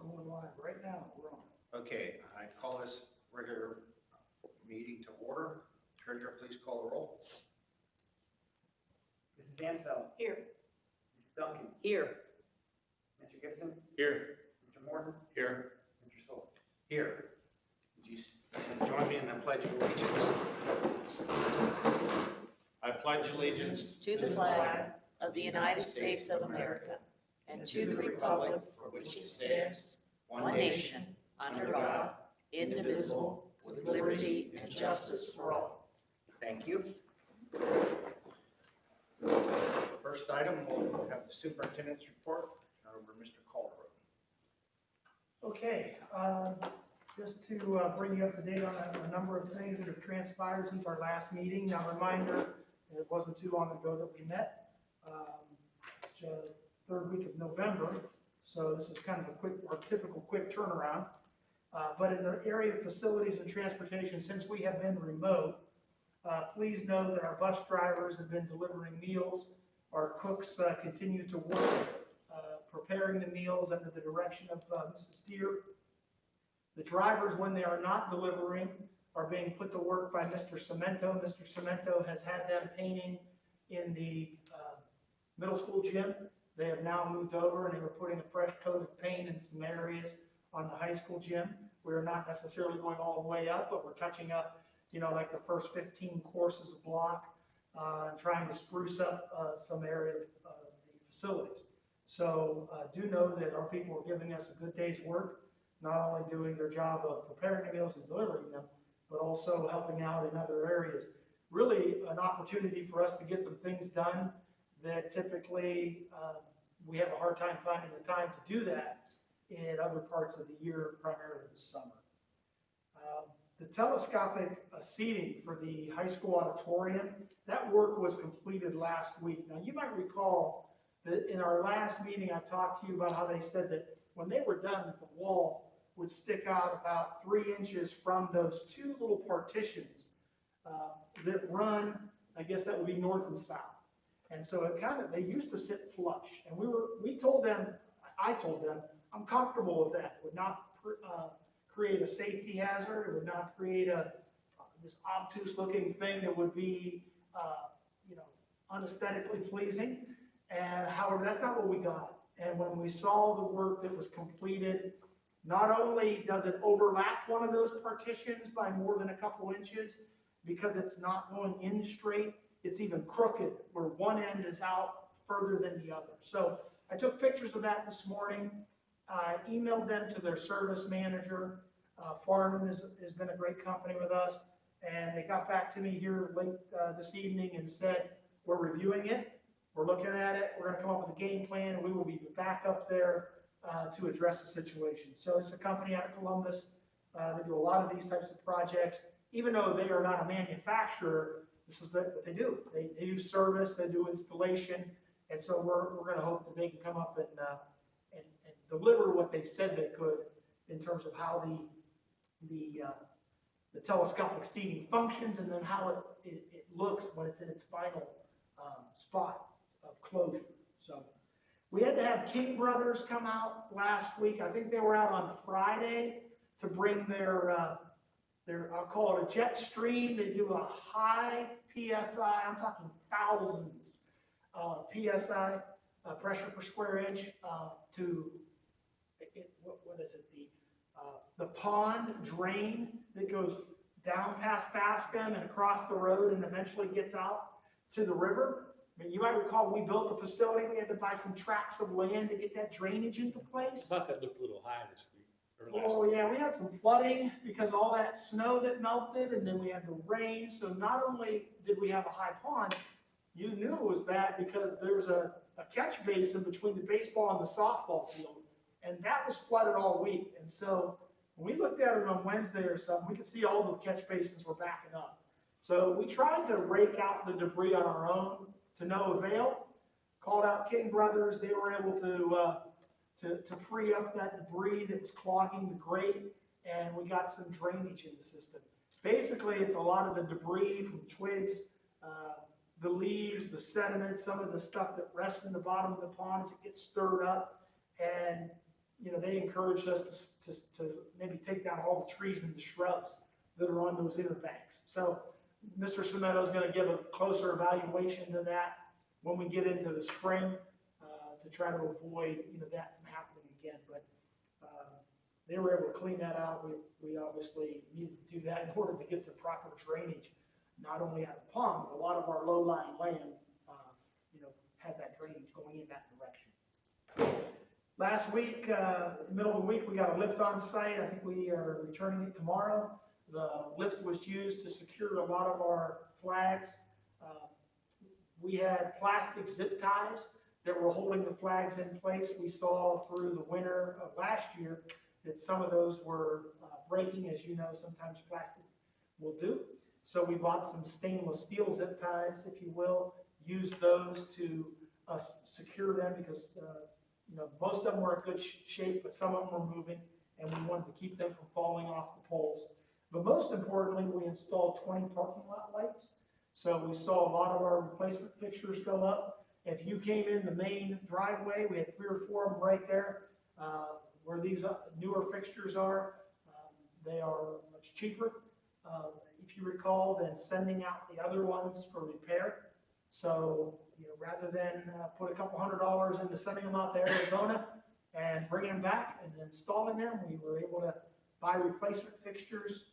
Going live right now. We're on. Okay, I call this regular meeting to order. Treasurer, please call the roll. Mrs. Ansel. Here. Mrs. Duncan. Here. Mr. Gibson. Here. Mr. Morton. Here. Mr. Soul. Here. Would you join me in the Pledge of Allegiance? I pledge allegiance To the flag of the United States of America and to the republic for which it stands, one nation, under God, indivisible, with liberty and justice for all. Thank you. First item, we'll have the superintendent's report. Over Mr. Calderon. Okay, just to bring you up to date on a number of things that have transpired since our last meeting. Now, reminder, it wasn't too long ago that we met, third week of November. So this is kind of our typical quick turnaround. But in the area of facilities and transportation, since we have been remote, please know that our bus drivers have been delivering meals. Our cooks continue to work, preparing the meals under the direction of Mrs. Deere. The drivers, when they are not delivering, are being put to work by Mr. Cemento. Mr. Cemento has had them painting in the middle school gym. They have now moved over and they were putting a fresh coat of paint in some areas on the high school gym. We're not necessarily going all the way up, but we're touching up, like the first 15 courses of block, and trying to spruce up some area of the facilities. So do know that our people are giving us a good day's work, not only doing their job of preparing the meals and delivering them, but also helping out in other areas. Really an opportunity for us to get some things done that typically we have a hard time finding the time to do that in other parts of the year, primarily the summer. The telescopic seating for the high school auditorium, that work was completed last week. Now you might recall that in our last meeting I talked to you about how they said that when they were done, the wall would stick out about 3 inches from those two little partitions that run, I guess that would be north and south. And so they used to sit flush. And I told them, I'm comfortable with that. It would not create a safety hazard. It would not create this obtuse looking thing that would be, unesthetically pleasing. And however, that's not what we got. And when we saw the work that was completed, not only does it overlap one of those partitions by more than a couple inches, because it's not going in straight, it's even crooked, where one end is out further than the other. So I took pictures of that this morning. I emailed them to their service manager. Farnham has been a great company with us, and they got back to me here late this evening and said, we're reviewing it, we're looking at it, we're going to come up with a game plan, and we will be back up there to address the situation. So it's a company out of Columbus. They do a lot of these types of projects. Even though they are not a manufacturer, this is what they do. They do service, they do installation, and so we're going to hope that they can come up and deliver what they said they could in terms of how the telescopic seating functions, and then how it looks when it's in its final spot of closure. So we had to have King Brothers come out last week. I think they were out on Friday to bring their I'll call it a jet stream. They do a high PSI, I'm talking thousands PSI, pressure per square inch, to, what is it, the pond drain that goes down past Bascom and across the road and eventually gets out to the river. I mean, you might recall we built the facility, we had to buy some tracts of land to get that drainage into place. I thought that looked a little high this week. Oh yeah, we had some flooding because of all that snow that melted, and then we had the rain. So not only did we have a high pond, you knew it was bad because there's a catch basin between the baseball and the softball field, and that was flooded all week. And so when we looked at it on Wednesday or something, we could see all the catch basins were backing up. So we tried to rake out the debris on our own to no avail. Called out King Brothers. They were able to free up that debris that was clogging the grate, and we got some drainage in the system. Basically, it's a lot of the debris from twigs, the leaves, the sediment, some of the stuff that rests in the bottom of the pond as it gets stirred up. And they encouraged us to maybe take down all the trees and the shrubs that are on those inner banks. So Mr. Cemento is going to give a closer evaluation to that when we get into the spring to try to avoid, that from happening again. But they were able to clean that out. We obviously needed to do that in order to get some proper drainage, not only out of the pond, but a lot of our low-lying land, has that drainage going in that direction. Last week, middle of the week, we got a lift on site. I think we are returning it tomorrow. The lift was used to secure a lot of our flags. We had plastic zip ties that were holding the flags in place. We saw through the winter of last year that some of those were breaking. As you know, sometimes plastic will do. So we bought some stainless steel zip ties, if you will, used those to secure them because most of them were in good shape, but some of them were moving, and we wanted to keep them from falling off the poles. But most importantly, we installed 20 parking lot lights. So we saw a lot of our replacement fixtures go up. If you came in the main driveway, we had 3 or 4 of them right there where these newer fixtures are. They are much cheaper, if you recall, than sending out the other ones for repair. So, rather than put a couple $100 into sending them out to Arizona and bringing them back and installing them, we were able to buy replacement fixtures,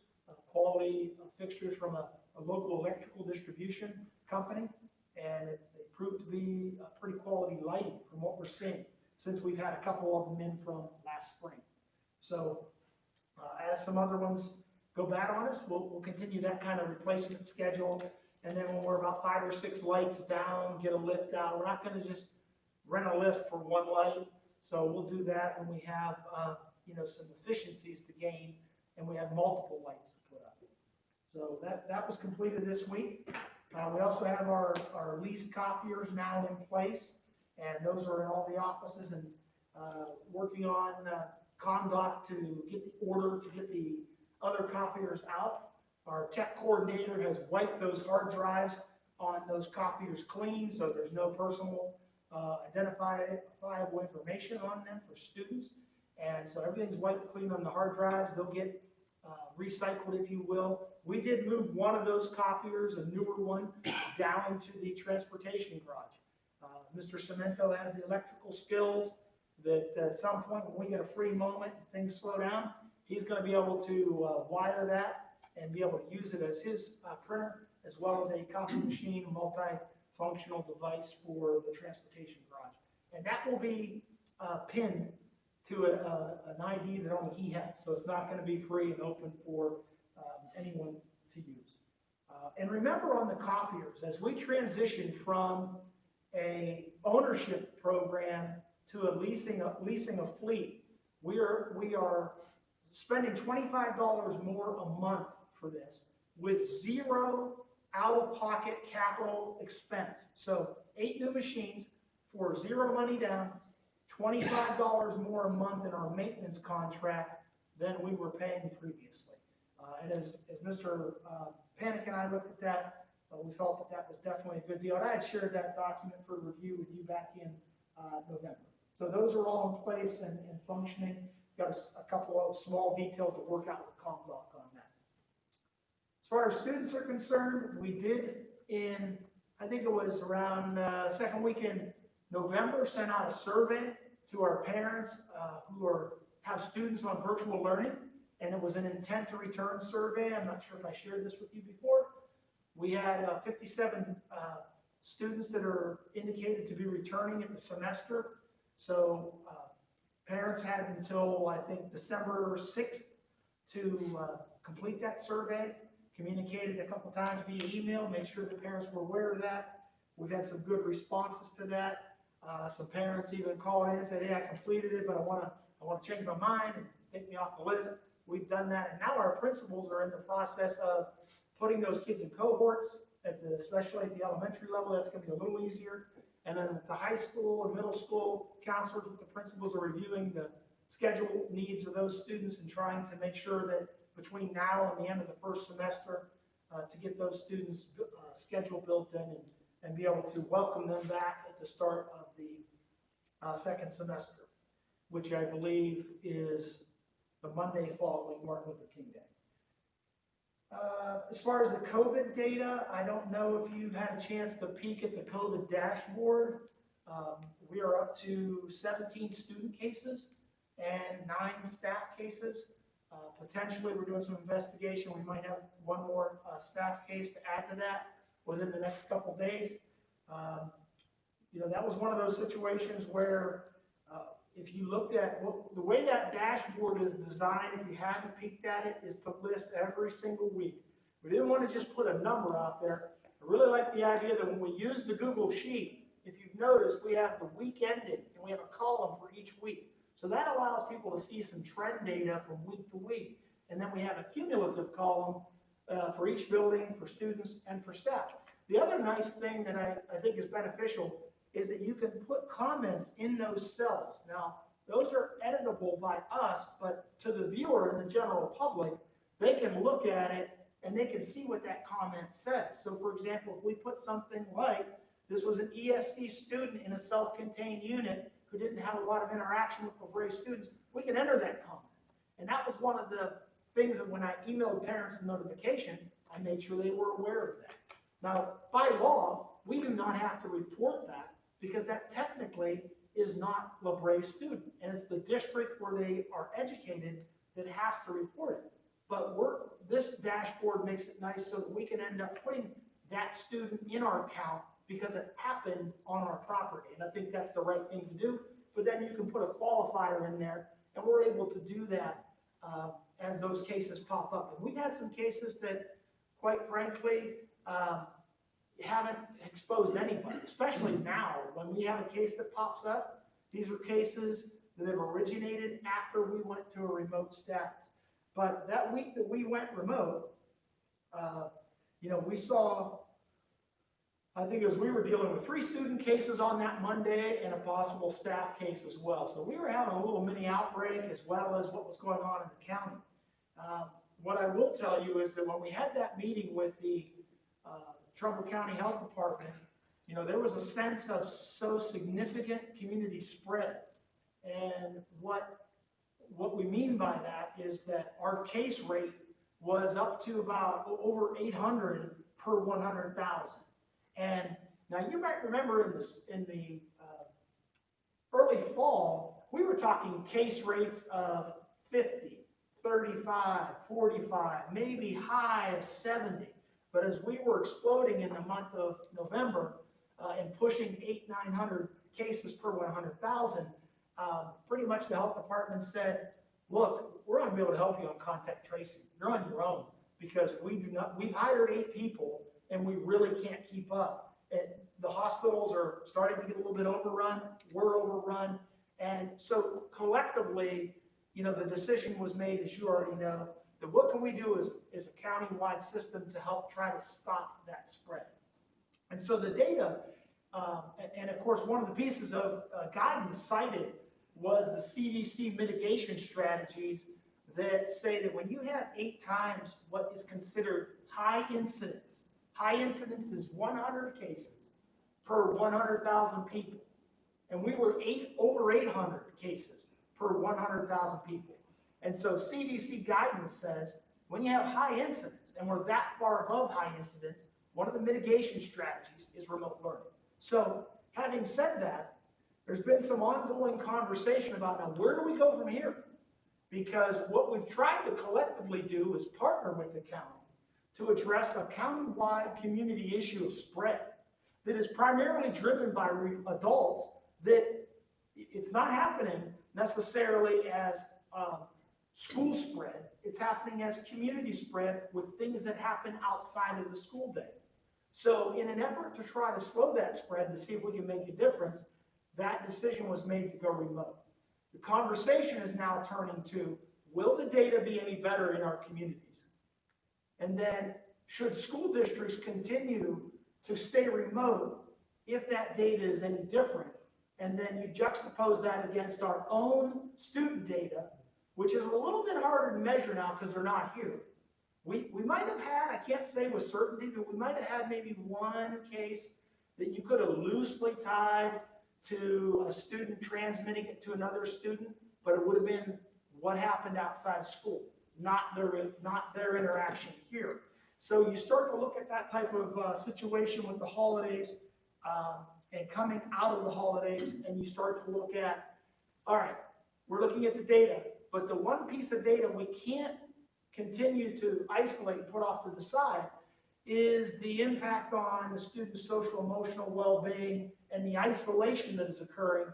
quality fixtures from a local electrical distribution company, and it proved to be pretty quality lighting from what we're seeing, since we've had a couple of them in from last spring. So, as some other ones go bad on us, we'll continue that kind of replacement schedule. And then when we're about 5 or 6 lights down, get a lift out. We're not going to just rent a lift for one light. So we'll do that when we have, some efficiencies to gain, and we have multiple lights to put up. So that was completed this week. We also have our leased copiers now in place, and those are in all the offices, and working on Condoc to get the order to get the other copiers out. Our tech coordinator has wiped those hard drives on those copiers clean, so there's no personal identifiable information on them for students. And so everything's wiped clean on the hard drives. They'll get recycled, if you will. We did move one of those copiers, a newer one, down into the transportation garage. Mr. Cemento has the electrical skills that at some point when we get a free moment and things slow down, he's going to be able to wire that and be able to use it as his printer, as well as a copy machine, multi-functional device for the transportation garage. And that will be pinned to an ID that only he has. So it's not going to be free and open for anyone to use. And remember on the copiers, as we transition from a ownership program to a leasing a fleet, we are spending $25 more a month for this with zero out-of-pocket capital expense. So 8 new machines for zero money down, $25 more a month in our maintenance contract than we were paying previously. And as Mr. Panic and I looked at that, we felt that was definitely a good deal. And I had shared that document for review with you back in November. So those are all in place and functioning. Got a couple of small details to work out with Comdoc on that. As far as students are concerned, we did I think it was around second week in November, sent out a survey to our parents who have students on virtual learning, and it was an intent to return survey. I'm not sure if I shared this with you before. We had 57 students that are indicated to be returning in the semester. So parents had until, I think, December 6th to complete that survey. Communicated a couple times via email, made sure the parents were aware of that. We've had some good responses to that. Some parents even called in and said, hey, I completed it, but I want to change my mind and take me off the list. We've done that, and now our principals are in the process of putting those kids in cohorts, especially at the elementary level. That's going to be a little easier. And then at the high school and middle school, counselors with the principals are reviewing the schedule needs of those students and trying to make sure that between now and the end of the first semester to get those students' schedule built in and be able to welcome them back at the start of the second semester. which I believe is the Monday following Martin Luther King Day. As far as the COVID data, I don't know if you've had a chance to peek at the COVID dashboard. We are up to 17 student cases and 9 staff cases. Potentially, we're doing some investigation. We might have one more staff case to add to that within the next couple days. That was one of those situations where if you looked at the way that dashboard is designed, if you haven't peeked at it, is to list every single week. We didn't want to just put a number out there. I really like the idea that when we use the Google Sheet, if you've noticed, we have the week ending and we have a column for each week. So that allows people to see some trend data from week to week. And then we have a cumulative column for each building, for students, and for staff. The other nice thing that I think is beneficial is that you can put comments in those cells. Now, those are editable by us, but to the viewer and the general public, they can look at it and they can see what that comment says. So for example, if we put something like, this was an ESC student in a self-contained unit who didn't have a lot of interaction with LaBrea students, we can enter that comment. And that was one of the things that when I emailed parents a notification, I made sure they were aware of that. Now, by law, we do not have to report that because that technically is not LaBrea student. And it's the district where they are educated that has to report it. But this dashboard makes it nice so that we can end up putting that student in our account because it happened on our property. And I think that's the right thing to do. But then you can put a qualifier in there, and we're able to do that as those cases pop up. And we've had some cases that, quite frankly, haven't exposed anybody, especially now when we have a case that pops up. These are cases that have originated after we went to a remote status. But that week that we went remote, we saw, I think as we were dealing with 3 student cases on that Monday and a possible staff case as well. So we were having a little mini outbreak as well as what was going on in the county. What I will tell you is that when we had that meeting with the Trumbull County Health Department, there was a sense of so significant community spread. And what we mean by that is that our case rate was up to about over 800 per 100,000. And now you might remember in the early fall, we were talking case rates of 50, 35, 45, maybe high of 70. But as we were exploding in the month of November and pushing 800-900 cases per 100,000, pretty much the health department said, look, we're not going to be able to help you on contact tracing. You're on your own because we've hired 8 people and we really can't keep up. And the hospitals are starting to get a little bit overrun. We're overrun. And so collectively, the decision was made, as you already know, that what can we do is a county-wide system to help try to stop that spread. And so the data, and of course, one of the pieces of guidance cited was the CDC mitigation strategies that say that when you have 8 times what is considered high incidence is 100 cases per 100,000 people. And we were over 800 cases per 100,000 people. And so CDC guidance says when you have high incidence, and we're that far above high incidence, one of the mitigation strategies is remote learning. So having said that, there's been some ongoing conversation about now where do we go from here? Because what we've tried to collectively do is partner with the county to address a county-wide community issue of spread that is primarily driven by adults, that it's not happening necessarily as school spread, it's happening as community spread with things that happen outside of the school day. So in an effort to try to slow that spread to see if we can make a difference, that decision was made to go remote. The conversation is now turning to, will the data be any better in our communities? And then, should school districts continue to stay remote if that data is any different? And then you juxtapose that against our own student data, which is a little bit harder to measure now because they're not here. We might have had, I can't say with certainty, but we might have had maybe one case that you could have loosely tied to a student transmitting it to another student, but it would have been what happened outside school, not their interaction here. So you start to look at that type of situation with the holidays and coming out of the holidays, and you start to look at, all right, we're looking at the data, but the one piece of data we can't continue to isolate and put off to the side is the impact on the student's social emotional well-being and the isolation that is occurring.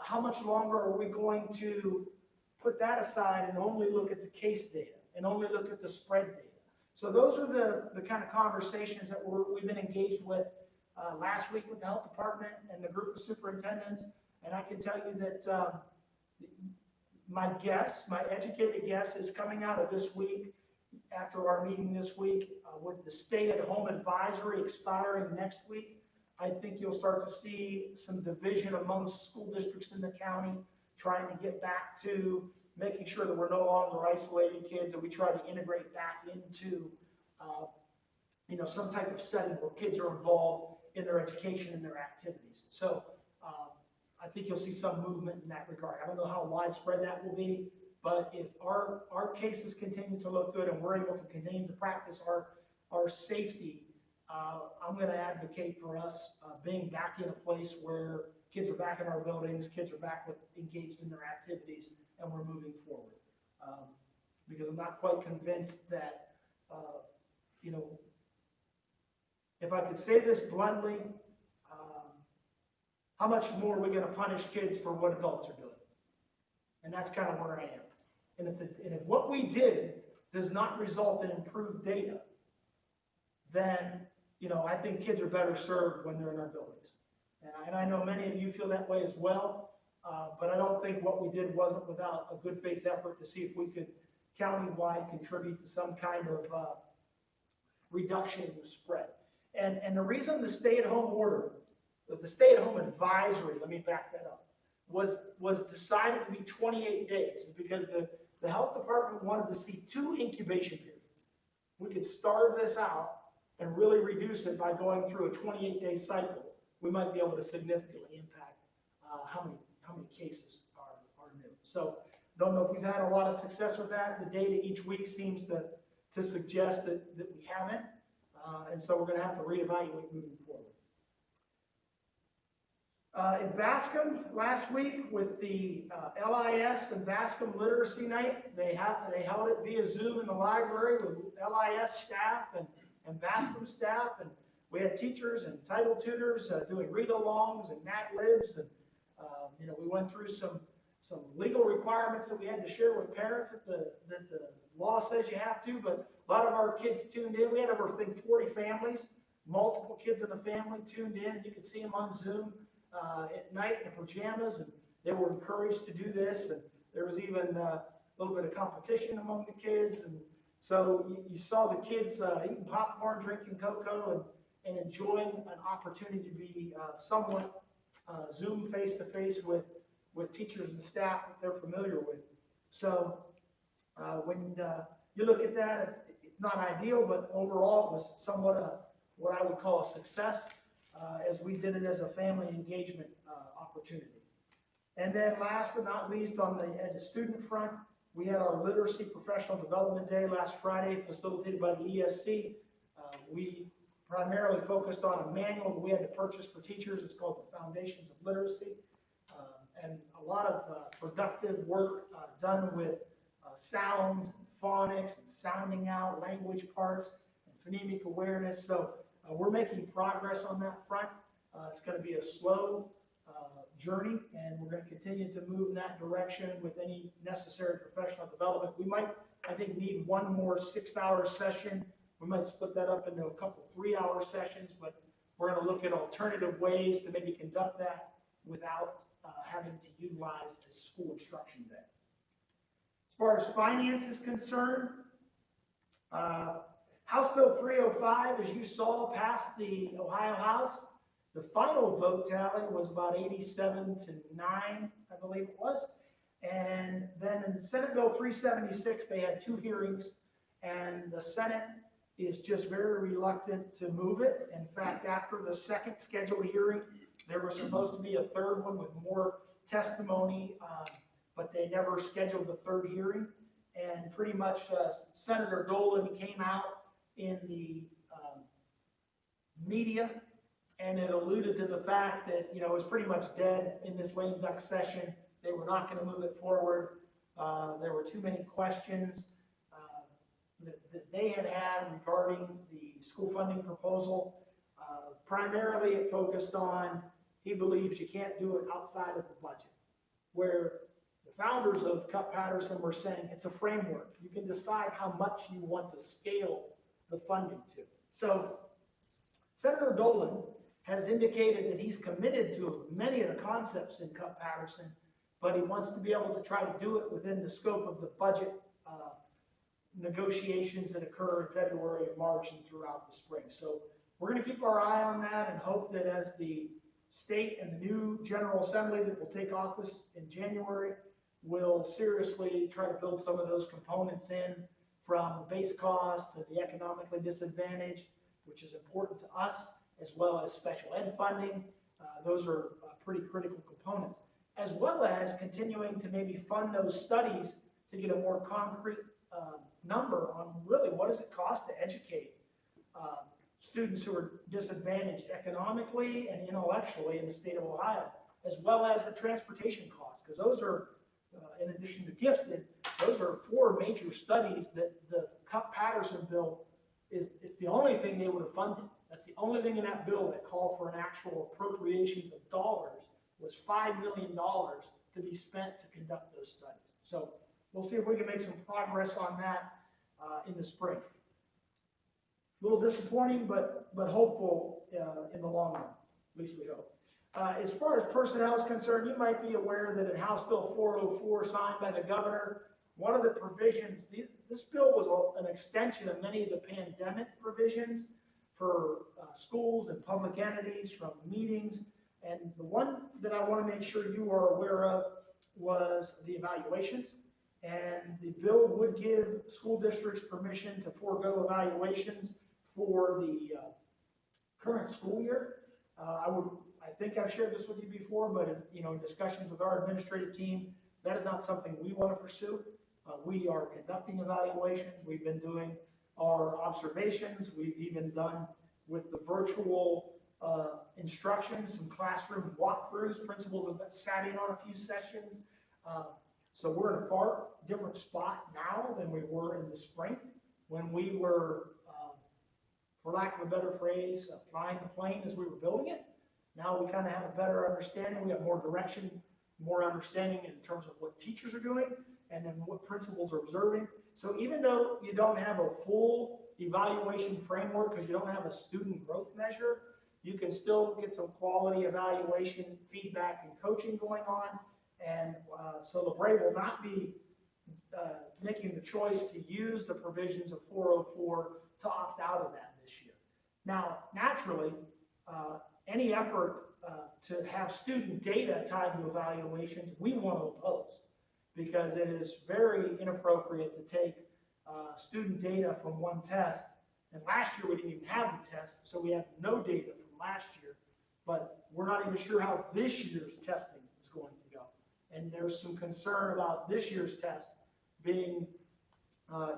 How much longer are we going to put that aside and only look at the case data and only look at the spread data? So those are the kind of conversations that we've been engaged with last week with the health department and the group of superintendents. And I can tell you that my educated guess is coming out of this week, after our meeting this week, with the stay-at-home advisory expiring next week, I think you'll start to see some division amongst school districts in the county trying to get back to making sure that we're no longer isolating kids, and we try to integrate back into some type of setting where kids are involved in their education and their activities. So I think you'll see some movement in that regard. I don't know how widespread that will be, but if our cases continue to look good and we're able to continue to practice our safety, I'm going to advocate for us being back in a place where kids are back in our buildings, kids are back engaged in their activities, and we're moving forward. Because I'm not quite convinced that, if I could say this bluntly, how much more are we going to punish kids for what adults are doing? And that's kind of where I am. And if what we did does not result in improved data, then, I think kids are better served when they're in our buildings. And I know many of you feel that way as well, but I don't think what we did wasn't without a good faith effort to see if we could countywide contribute to some kind of reduction in the spread. And the reason the stay-at-home order, the stay-at-home advisory, let me back that up, was decided to be 28 days because the health department wanted to see 2 incubation periods. We could starve this out and really reduce it by going through a 28-day cycle. We might be able to significantly impact how many cases are new. So don't know if we've had a lot of success with that. The data each week seems to suggest that we haven't. And so we're going to have to reevaluate moving forward. In Bascom last week with the LIS and Bascom Literacy Night, they held it via Zoom in the library with LIS staff and Bascom staff, and we had teachers and title tutors doing read-alongs and Mad Libs, and we went through some legal requirements that we had to share with parents that the law says you have to, but a lot of our kids tuned in. We had over, I think, 40 families, multiple kids in the family tuned in, and you could see them on Zoom at night in pajamas, and they were encouraged to do this, and there was even a little bit of competition among the kids, and so you saw the kids eating popcorn, drinking cocoa, and enjoying an opportunity to be somewhat Zoom face-to-face with teachers and staff that they're familiar with. So when you look at that, it's not ideal, but overall it was somewhat what I would call a success as we did it as a family engagement opportunity. And then last but not least, at the student front, we had our Literacy Professional Development Day last Friday, facilitated by the ESC. We primarily focused on a manual that we had to purchase for teachers. It's called the Foundations of Literacy. And a lot of productive work done with sounds, and phonics, and sounding out, language parts, and phonemic awareness. So we're making progress on that front. It's going to be a slow journey, and we're going to continue to move in that direction with any necessary professional development. We might, I think, need one more 6-hour session. We might split that up into a couple 3-hour sessions, but we're going to look at alternative ways to maybe conduct that without having to utilize a school instruction day. As far as finance is concerned, House Bill 305, as you saw, passed the Ohio House. The final vote tally was about 87-9, I believe it was. And then in Senate Bill 376, they had 2 hearings, and the Senate is just very reluctant to move it. In fact, after the second scheduled hearing, There was supposed to be a third one with more testimony, but they never scheduled the third hearing. And pretty much Senator Dolan came out in the media, and it alluded to the fact that, you know, it was pretty much dead in this lame duck session. They were not going to move it forward. There were too many questions that they had regarding the school funding proposal. Primarily, it focused on, he believes you can't do it outside of the budget, where the founders of Cup-Patterson were saying it's a framework. You can decide how much you want to scale the funding to. So Senator Dolan has indicated that he's committed to many of the concepts in Cup-Patterson, but he wants to be able to try to do it within the scope of the budget negotiations that occur in February and March and throughout the spring. So we're going to keep our eye on that and hope that as the state and the new General Assembly that will take office in January will seriously try to build some of those components in, from base cost to the economically disadvantaged, which is important to us, as well as special ed funding. Those are pretty critical components, as well as continuing to maybe fund those studies to get a more concrete number on really what does it cost to educate students who are disadvantaged economically and intellectually in the state of Ohio, as well as the transportation costs, because those are, in addition to gifted, those are 4 major studies that the Cup-Patterson bill it's the only thing they would have funded. That's the only thing in that bill that called for an actual appropriations of dollars was $5 million to be spent to conduct those studies. So we'll see if we can make some progress on that in the spring. A little disappointing, but hopeful in the long run, at least we hope. As far as personnel is concerned, you might be aware that in House Bill 404 signed by the governor, one of the provisions, this bill was an extension of many of the pandemic provisions for schools and public entities from meetings. And the one that I want to make sure you are aware of was the evaluations. And the bill would give school districts permission to forego evaluations for the current school year. I think I've shared this with you before, but in discussions with our administrative team, that is not something we want to pursue. We are conducting evaluations. We've been doing our observations. We've even done with the virtual instructions, some classroom walkthroughs. Principals have sat in on a few sessions. So we're in a far different spot now than we were in the spring when we were, for lack of a better phrase, flying the plane as we were building it. Now we kind of have a better understanding. We have more direction, more understanding in terms of what teachers are doing and then what principals are observing. So even though you don't have a full evaluation framework because you don't have a student growth measure, you can still get some quality evaluation, feedback, and coaching going on. And so LaBrea will not be making the choice to use the provisions of 404 to opt out of that this year. Now, naturally, any effort to have student data tied to evaluations, we want to oppose, because it is very inappropriate to take student data from one test. And last year we didn't even have the test, so we have no data from last year. But we're not even sure how this year's testing is going to go. And there's some concern about this year's test being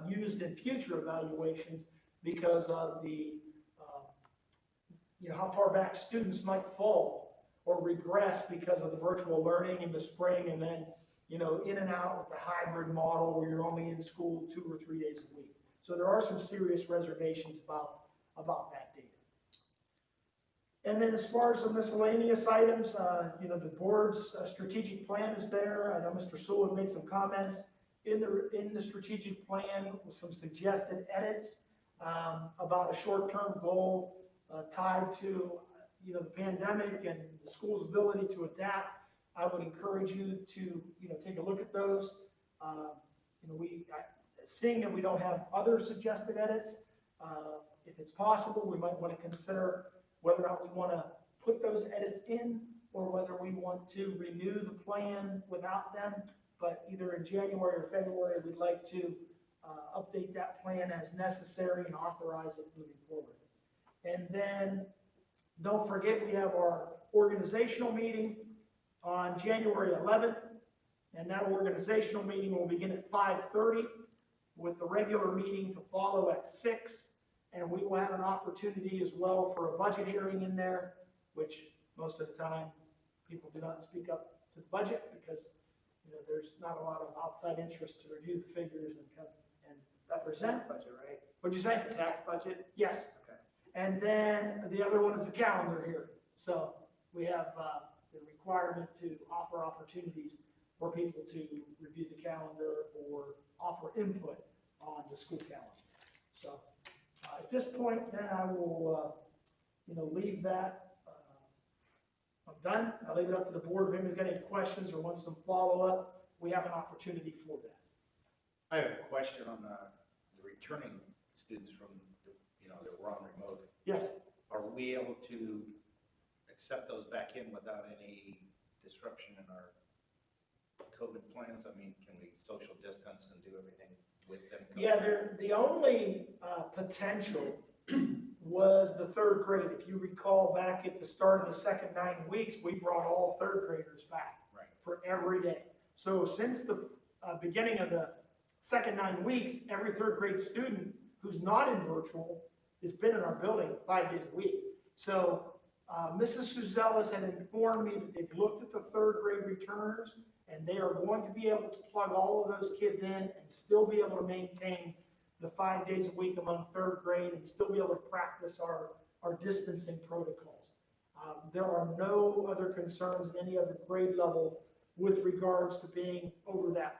used in future evaluations because of the how far back students might fall or regress because of the virtual learning in the spring, and then in and out with the hybrid model where you're only in school 2 or 3 days a week. So there are some serious reservations about that data. And then as far as the miscellaneous items, the board's strategic plan is there. I know Mr. Sewell had made some comments in the strategic plan with some suggested edits about a short-term goal tied to the pandemic and the school's ability to adapt. I would encourage you to take a look at those. Seeing that we don't have other suggested edits, if it's possible, we might want to consider whether or not we want to put those edits in or whether we want to renew the plan without them. But either in January or February, we'd like to update that plan as necessary and authorize it moving forward. And then Don't forget, we have our organizational meeting on January 11th, and that organizational meeting will begin at 5:30 with the regular meeting to follow at 6. And we will have an opportunity as well for a budget hearing in there, which most of the time people do not speak up to the budget because, there's not a lot of outside interest to review the figures and come and That's the present. tax budget, right? What'd you say? The tax budget? Yes. Okay. And then the other one is the calendar here. So we have the requirement to offer opportunities for people to review the calendar or offer input on the school calendar. So at this point, then I will, leave that. I'm done. I'll leave it up to the board. If anybody's got any questions or wants some follow-up, we have an opportunity for that. I have a question on the returning students from, that were on remote. Yes. Are we able to accept those back in without any disruption in our COVID plans? I mean, can we social distance and do everything with them? Yeah, the only potential was the third grade. If you recall, back at the start of the second 9 weeks, we brought all third graders back Right. for every day. So since the beginning of the second 9 weeks, every third grade student who's not in virtual has been in our building 5 days a week. So Mrs. Suzelis had informed me that they've looked at the third grade returners, and they are going to be able to plug all of those kids in and still be able to maintain the 5 days a week among third grade and still be able to practice our distancing protocols. There are no other concerns in any other grade level with regards to being over that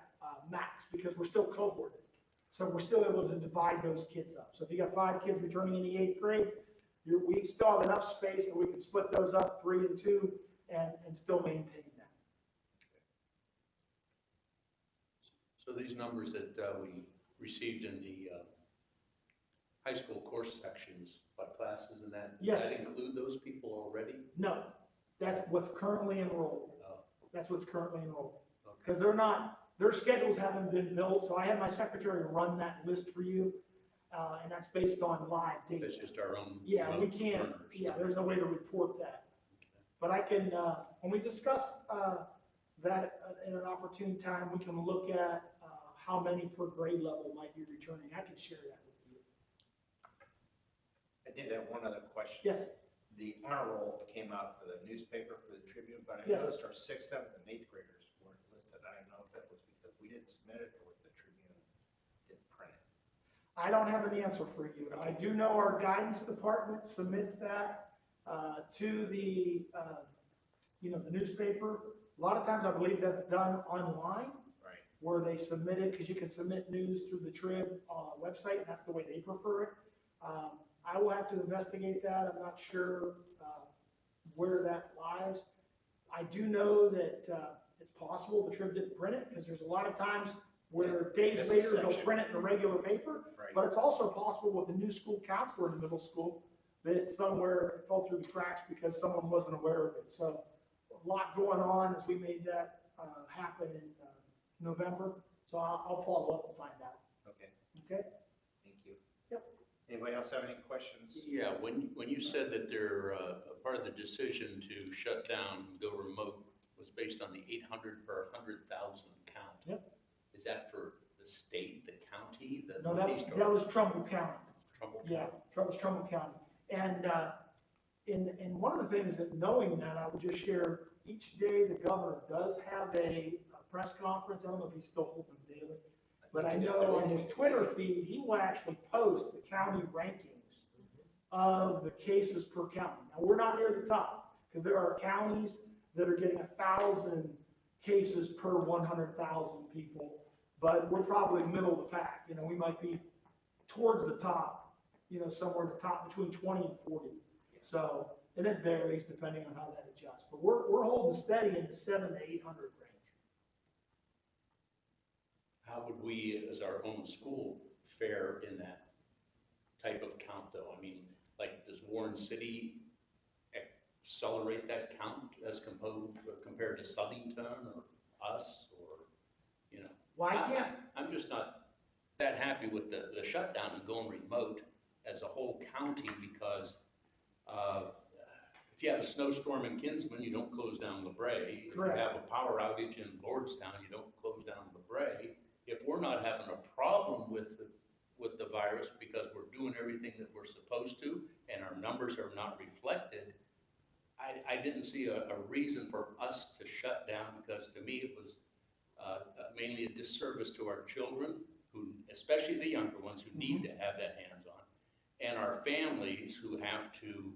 max, because we're still cohorted. So we're still able to divide those kids up. So if you got 5 kids returning in the 8th grade, we still have enough space that we can split those up 3 and 2 and still maintain that. So these numbers that we received in the high school course sections by classes and that, does Yes. that include those people already? No, that's what's currently enrolled. Oh, That's what's currently enrolled. okay. Because their schedules haven't been built, so I had my secretary run that list for you, and that's based on live data. That's just our own. Yeah, we remote can't, learners. yeah, there's no way to report that. Okay. But I can, when we discuss that in an opportune time, we can look at how many per grade level might be returning. I can share that with you. I did have one other question. Yes, The honor roll came out for the newspaper, for the Tribune, but I Yes. noticed our 6th, 7th, and 8th graders weren't listed. I didn't know if that was because we didn't submit it or if the Tribune didn't print it. I don't have an answer for you. I do know our guidance department submits that to the, the newspaper. A lot of times I believe that's done online, Right. where they submit it, because you can submit news through the Trib website, and that's the way they prefer it. I will have to investigate that. I'm not sure where that lies. I do know that it's possible the Trib didn't print it, because there's a lot of times where days That's a later they'll section. print it in a regular paper. Right. But it's also possible with the new school counselor in the middle school that somewhere fell through the cracks because someone wasn't aware of it. So a lot going on as we made that happen in November. So I'll follow up and find out. Okay, Okay? thank you. Yep. Anybody else have any questions? Yeah, when you said that they're, a part of the decision to shut down and go remote was based on the 800 per 100,000 count. Yep. Is that for the state, the county, the No, Northeast? that was Trumbull County. Trumbull Yeah, County? Trumbull County. And in one of the things that knowing that, I would just share, each day the governor does have a press conference. I don't know if he's still holding them daily, but I think it is. know on his Twitter feed, he will actually post the county rankings of the cases per county. Now, we're not near the top, because there are counties that are getting 1,000 cases per 100,000 people, but we're probably middle of the pack. We might be towards the top, somewhere at the top between 20 and 40. So, and it varies depending on how that adjusts. But we're holding steady in the 700 to 800 range. How would we, as our own school, fare in that type of count, though? I mean, like, does Warren City accelerate that count as compared to Southington or us, or, Well, I can't, I'm just not that happy with the shutdown and going remote as a whole county, because if you have a snowstorm in Kinsman, you don't close down LeBray. If you Correct. have a power outage in Lordstown, you don't close down LeBray. If we're not having a problem with the virus because we're doing everything that we're supposed to and our numbers are not reflected, I didn't see a reason for us to shut down, because to me it was mainly a disservice to our children, who, especially the younger ones, who need to have that hands-on, and our families who have to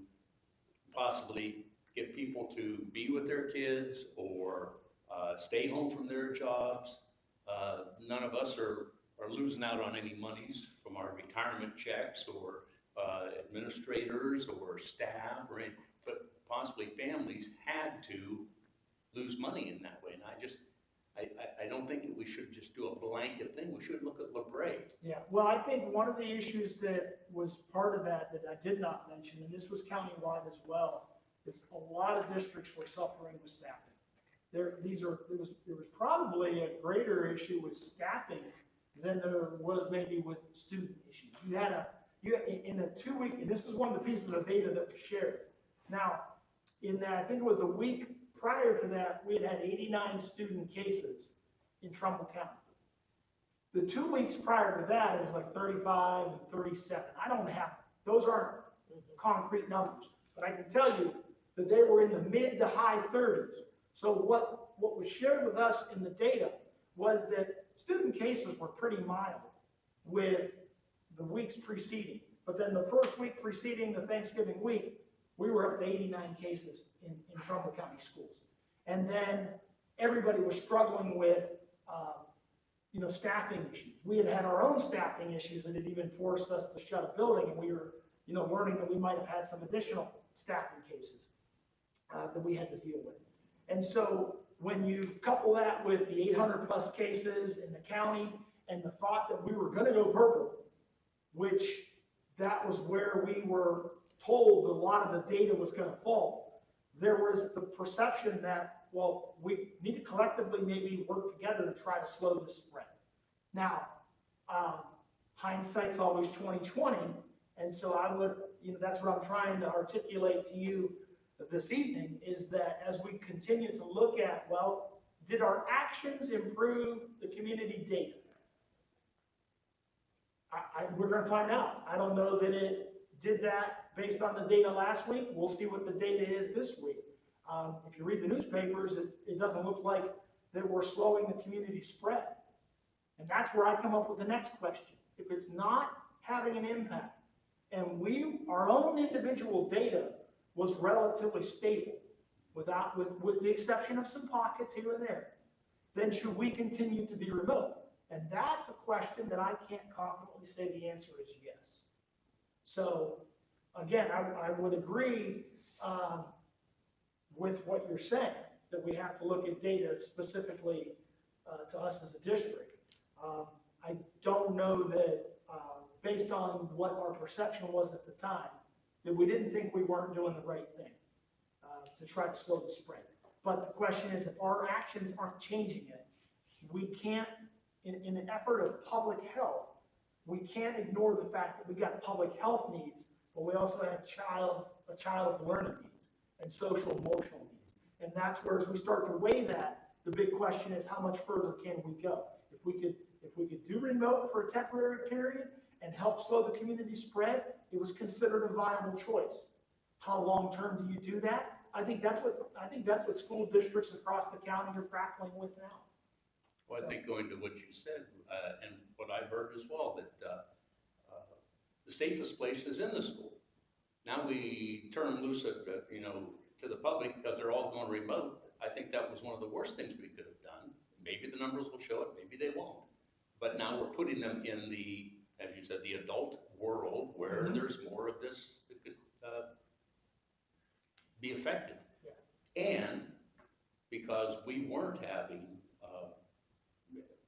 possibly get people to be with their kids or stay home from their jobs. None of us are losing out on any monies from our retirement checks or administrators or staff or anything, but possibly families had to lose money in that way. And I don't think that we should just do a blanket thing. We should look at LeBray. Yeah, well, I think one of the issues that was part of that I did not mention, and this was countywide as well, is a lot of districts were suffering with staffing. There was probably a greater issue with staffing than there was maybe with student issues. In a 2 week, and this is one of the pieces of data that was shared. Now, in that, I think it was the week prior to that, we had 89 student cases in Trumbull County. The 2 weeks prior to that, it was like 35 and 37. I don't have, those aren't concrete numbers, but I can tell you that they were in the mid to high 30s. So what was shared with us in the data was that student cases were pretty mild with the weeks preceding. But then the first week preceding the Thanksgiving week, we were up to 89 cases in Trumbull County schools. And then everybody was struggling with, staffing issues. We had our own staffing issues, and it even forced us to shut a building, and we were, learning that we might have had some additional staffing cases that we had to deal with. And so when you couple that with the 800 plus cases in the county and the thought that we were going to go purple, which that was where we were told a lot of the data was going to fall, there was the perception that, well, we need to collectively maybe work together to try to slow the spread. Now, hindsight's always 20/20, and so I would, that's what I'm trying to articulate to you this evening, is that as we continue to look at, well, did our actions improve the community data? We're going to find out. I don't know that it did that based on the data last week. We'll see what the data is this week. If you read the newspapers, it doesn't look like that we're slowing the community spread. And that's where I come up with the next question. If it's not having an impact, and our own individual data was relatively stable, with the exception of some pockets here and there, then should we continue to be remote? And that's a question that I can't confidently say the answer is yes. So again, I would agree with what you're saying, that we have to look at data specifically to us as a district. I don't know that, based on what our perception was at the time, that we didn't think we weren't doing the right thing to try to slow the spread. But the question is, if our actions aren't changing it, we can't, in an effort of public health, we can't ignore the fact that we got public health needs, but we also have a child's learning needs and social emotional needs. And that's where, as we start to weigh that, the big question is, how much further can we go? If we could do remote for a temporary period and help slow the community spread, it was considered a viable choice. How long term do you do that? I think that's what school districts across the county are grappling with now. Well, I think going to what you said, and what I've heard as well, that the safest place is in the school. Now we turn them loose at, to the public because they're all going remote. I think that was one of the worst things we could have done. Maybe the numbers will show it, maybe they won't. But now we're putting them in the, as you said, the adult world where there's more of this that could be affected. Yeah. And because we weren't having,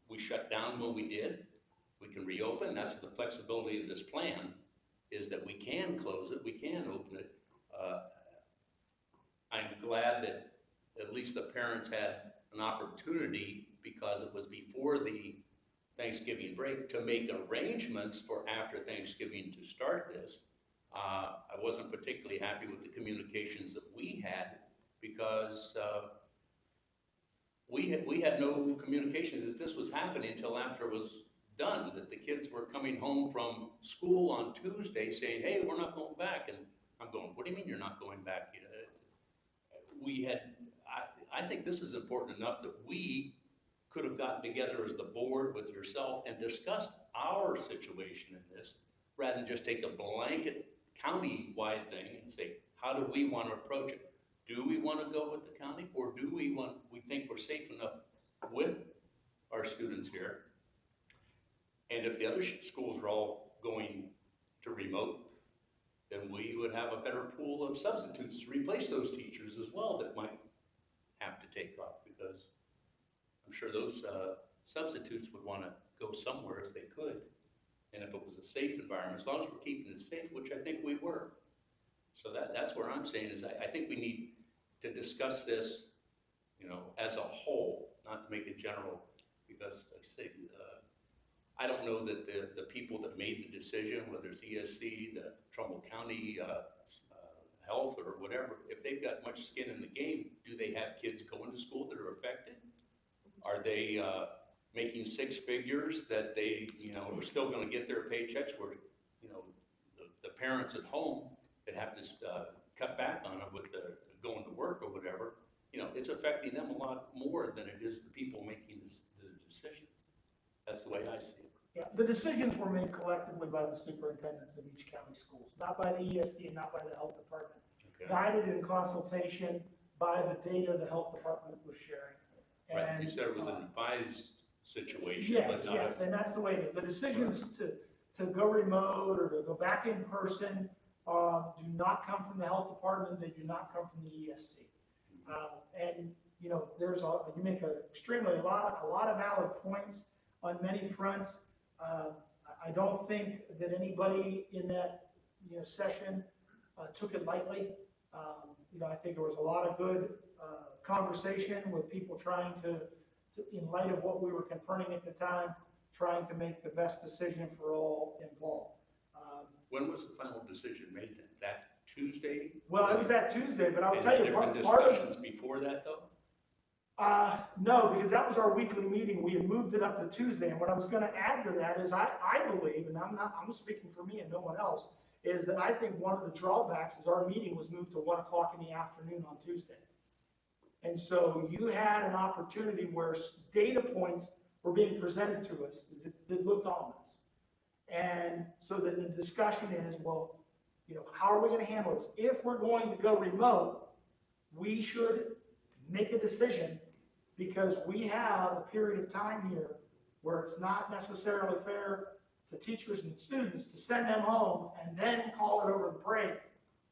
we shut down when we did, we can reopen. That's the flexibility of this plan, is that we can close it, we can open it. I'm glad that at least the parents had an opportunity, because it was before the Thanksgiving break, to make arrangements for after Thanksgiving to start this. I wasn't particularly happy with the communications that we had because we had no communications that this was happening until after it was done, that the kids were coming home from school on Tuesday saying, hey, we're not going back. And I'm going, what do you mean you're not going back? You know, we had, I think this is important enough that we could have gotten together as the board with yourself and discussed our situation in this, rather than just take a blanket county-wide thing and say, how do we want to approach it? Do we want to go with the county, or do we think we're safe enough with our students here? And if the other schools are all going to remote, then we would have a better pool of substitutes to replace those teachers as well that might have to take off, because I'm sure those substitutes would want to go somewhere if they could. And if it was a safe environment, as long as we're keeping it safe, which I think we were. So that's where I'm saying is I think we need to discuss this, you know, as a whole, not to make it general, because like I say, I don't know that the people that made the decision, whether it's ESC, the Trumbull County Health or whatever, if they've got much skin in the game, do they have kids going to school that are affected? Are they making six figures that they, you know, are still going to get their paychecks where, you know, the parents at home that have to cut back on it with the going to work or whatever, you know, it's affecting them a lot more than it is the people making the decisions. That's the way I see it. Yeah, the decisions were made collectively by the superintendents of each county schools, not by the ESC and not by the health department. Okay. Guided in consultation by the data the health department was sharing. Right, And, you said it was an advised situation, yes, but not yes, and that's the way it is. The decisions to go remote or to go back in person do not come from the health department. They do not come from the ESC. And you know, you make a lot of valid points on many fronts. I don't think that anybody in that session took it lightly. You know, I think there was a lot of good conversation with people trying to, in light of what we were confronting at the time, trying to make the best decision for all involved. when was the final decision made then? That Tuesday? Well, it was that Tuesday, but I'll And tell had you, there been part of, discussions before that though? no, because that was our weekly meeting. We had moved it up to Tuesday. And what I was going to add to that is I believe, and I'm speaking for me and no one else, is that I think one of the drawbacks is our meeting was moved to 1 o'clock in the afternoon on Tuesday. And so you had an opportunity where data points were being presented to us that looked ominous. And so then the discussion is, well, you know, how are we going to handle this? If we're going to go remote, we should make a decision, because we have a period of time here where it's not necessarily fair to teachers and students to send them home and then call it over the break.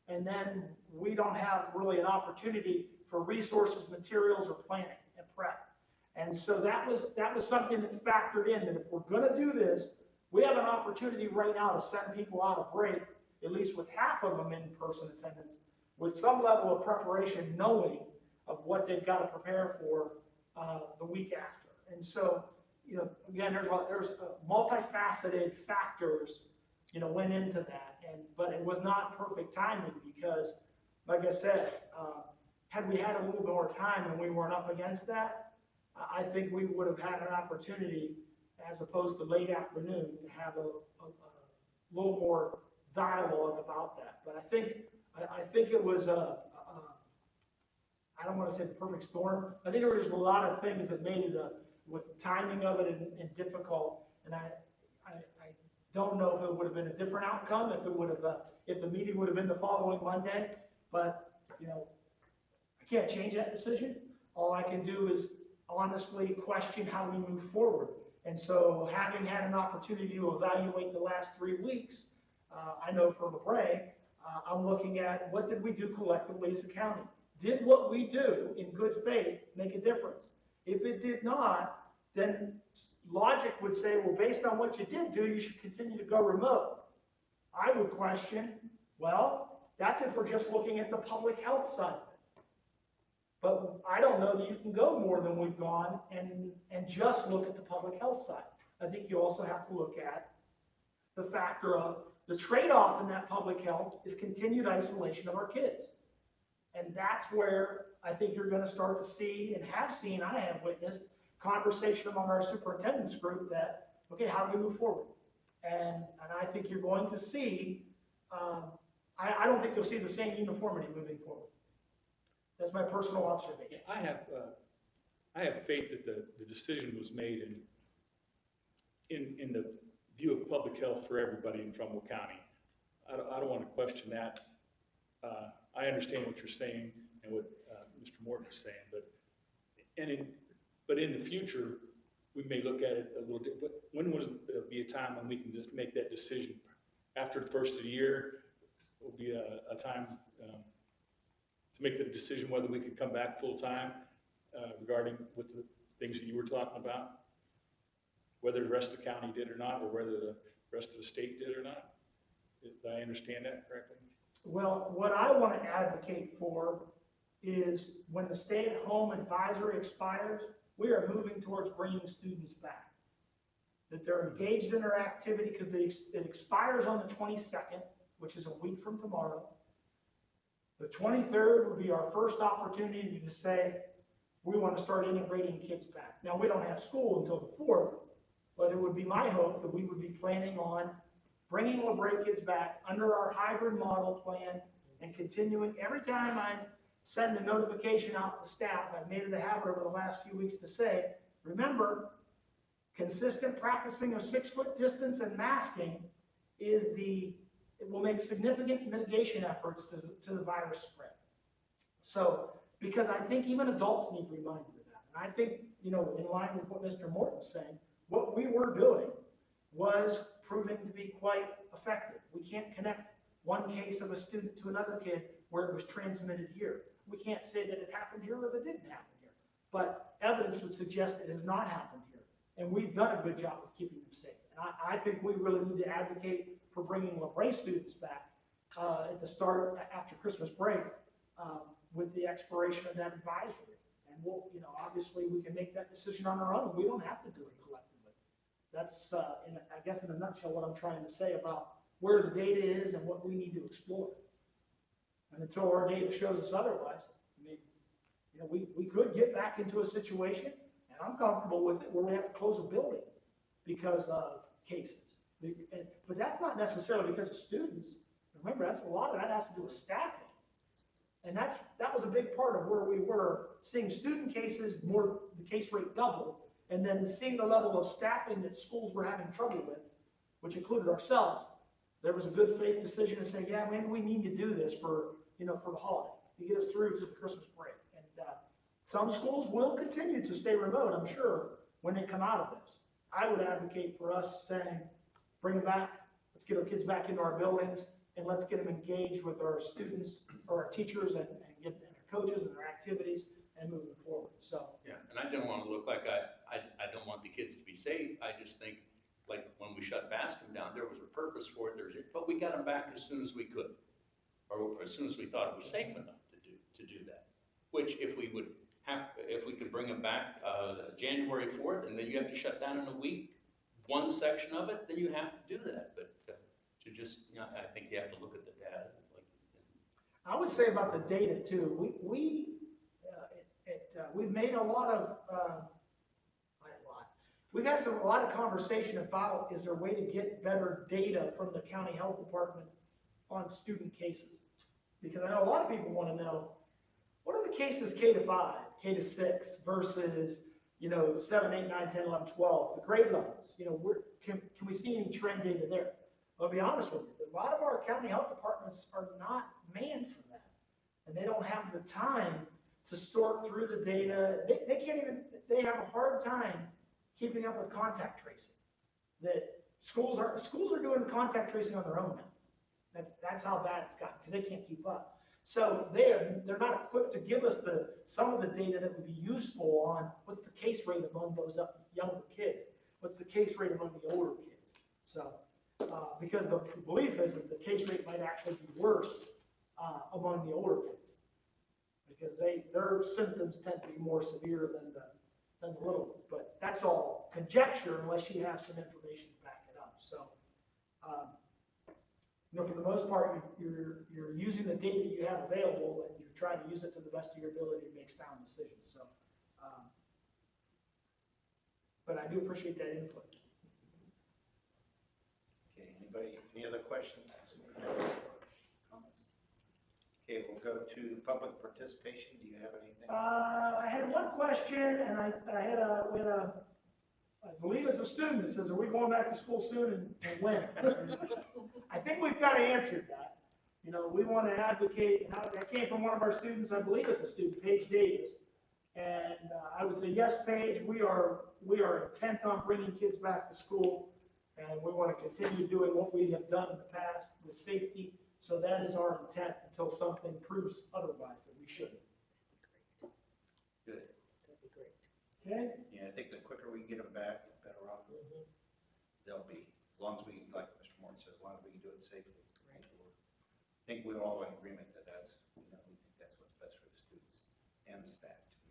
And then we don't have really an opportunity for resources, materials, or planning and prep. And so that was something that factored in, that if we're going to do this, we have an opportunity right now to send people out a break, at least with half of them in person attendance, with some level of preparation, knowing of what they've got to prepare for the week after. And so, you know, again, there's multifaceted factors, you know, went into that. But it was not perfect timing, because, like I said, had we had a little more time and we weren't up against that, I think we would have had an opportunity, as opposed to late afternoon, to have a little more dialogue about that. But I think it was I don't want to say the perfect storm. I think there was a lot of things that made it with the timing of it and difficult. And I don't know if it would have been a different outcome if the meeting would have been the following Monday. But you know, I can't change that decision. All I can do is honestly question how we move forward. And so, having had an opportunity to evaluate the last 3 weeks, I know for LaBrea, I'm looking at what did we do collectively as a county? Did what we do in good faith make a difference? If it did not, then logic would say, well, based on what you did do, you should continue to go remote. I would question, well, that's if we're just looking at the public health side of it. But I don't know that you can go more than we've gone and just look at the public health side. I think you also have to look at the factor of The trade-off in that public health is continued isolation of our kids. And that's where I think you're going to start to see and have seen, I have witnessed, conversation among our superintendent's group that, okay, how do we move forward? And I think you're going to see, I don't think you'll see the same uniformity moving forward. That's my personal observation. I have faith that the decision was made in the view of public health for everybody in Trumbull County. I don't want to question that. I understand what you're saying and what Mr. Morton is saying, but in the future, we may look at it a little different. But when would there be a time when we can just make that decision? After the first of the year will be a time to make the decision whether we could come back full time regarding with the things that you were talking about, whether the rest of the county did or not, or whether the rest of the state did or not. Did I understand that correctly? Well, what I want to advocate for is when the stay-at-home advisory expires, we are moving towards bringing students back. That they're engaged in their activity because it expires on the 22nd, which is a week from tomorrow. The 23rd would be our first opportunity to say, we want to start integrating kids back. Now, we don't have school until the 4th, but it would be my hope that we would be planning on bringing LeBray kids back under our hybrid model plan and continuing. Every time I send a notification out to staff, I've made it a habit over the last few weeks to say, remember, consistent practicing of 6-foot distance and masking it will make significant mitigation efforts to the virus spread. So, because I think even adults need reminded of that. And I think, in line with what Mr. Morton was saying, what we were doing was proving to be quite effective. We can't connect one case of a student to another kid where it was transmitted here. We can't say that it happened here or that it didn't happen here. But evidence would suggest it has not happened here. And we've done a good job of keeping them safe. And I think we really need to advocate for bringing LeBray students back at the start after Christmas break with the expiration of that advisory. And we'll, obviously we can make that decision on our own. We don't have to do it collectively. That's, I guess in a nutshell, what I'm trying to say about where the data is and what we need to explore. And until our data shows us otherwise, we could get back into a situation, and I'm comfortable with it, where we have to close a building because of cases. But that's not necessarily because of students. Remember, a lot of that has to do with staffing. And that was a big part of where we were seeing student cases, the case rate doubled, and then seeing the level of staffing that schools were having trouble with, which included ourselves. There was a good faith decision to say, yeah, maybe we need to do this for the holiday, to get us through to the Christmas break. And some schools will continue to stay remote, I'm sure, when they come out of this. I would advocate for us saying, bring them back, let's get our kids back into our buildings, and let's get them engaged with our students or our teachers and get our coaches and their activities and moving forward. So Yeah, and I don't want to look like I don't want the kids to be safe. I just think, like when we shut Bascom down, there was a purpose for it. But we got them back as soon as we could, or as soon as we thought it was safe enough to do that. Which, if we could bring them back January 4th, and then you have to shut down in a week, one section of it, then you have to do that. But to just, I think you have to look at the data. I would say about the data too. We've made a lot of. We've had a lot of conversation about, is there a way to get better data from the county health department on student cases? Because I know a lot of people want to know, what are the cases K to 5, K to 6 versus, 7, 8, 9, 10, 11, 12, the grade levels? Can we see any trend data there? I'll be honest with you, a lot of our county health departments are not manned for that. And they don't have the time to sort through the data. They have a hard time keeping up with contact tracing. That schools are doing contact tracing on their own now. That's how bad it's gotten, because they can't keep up. So they're not equipped to give us some of the data that would be useful on what's the case rate among those younger kids, what's the case rate among the older kids. So because the belief is that the case rate might actually be worse among the older kids, because their symptoms tend to be more severe than the little ones. But that's all conjecture unless you have some information to back it up. So for the most part, you're using the data you have available, and you're trying to use it to the best of your ability to make sound decisions, so. But I do appreciate that input. Okay, anybody, any other questions? Comments? Okay, we'll go to public participation. Do you have anything? I had one question, and I believe it's a student that says, are we going back to school soon and when? I think we've kind of answered that. We want to advocate, and that came from one of our students, I believe it's a student, Paige Davis. And I would say, yes, Paige, we are intent on bringing kids back to school, and we want to continue doing what we have done in the past with safety. So that is our intent until something proves otherwise that we shouldn't. Good. That'd be great. Okay? Yeah, I think the quicker we can get them back, the better off they'll be, as long as we, like Mr. Morton says, as long as we can do it safely. Right. I think we're all in agreement that that's, we think that's what's best for the students and the staff too.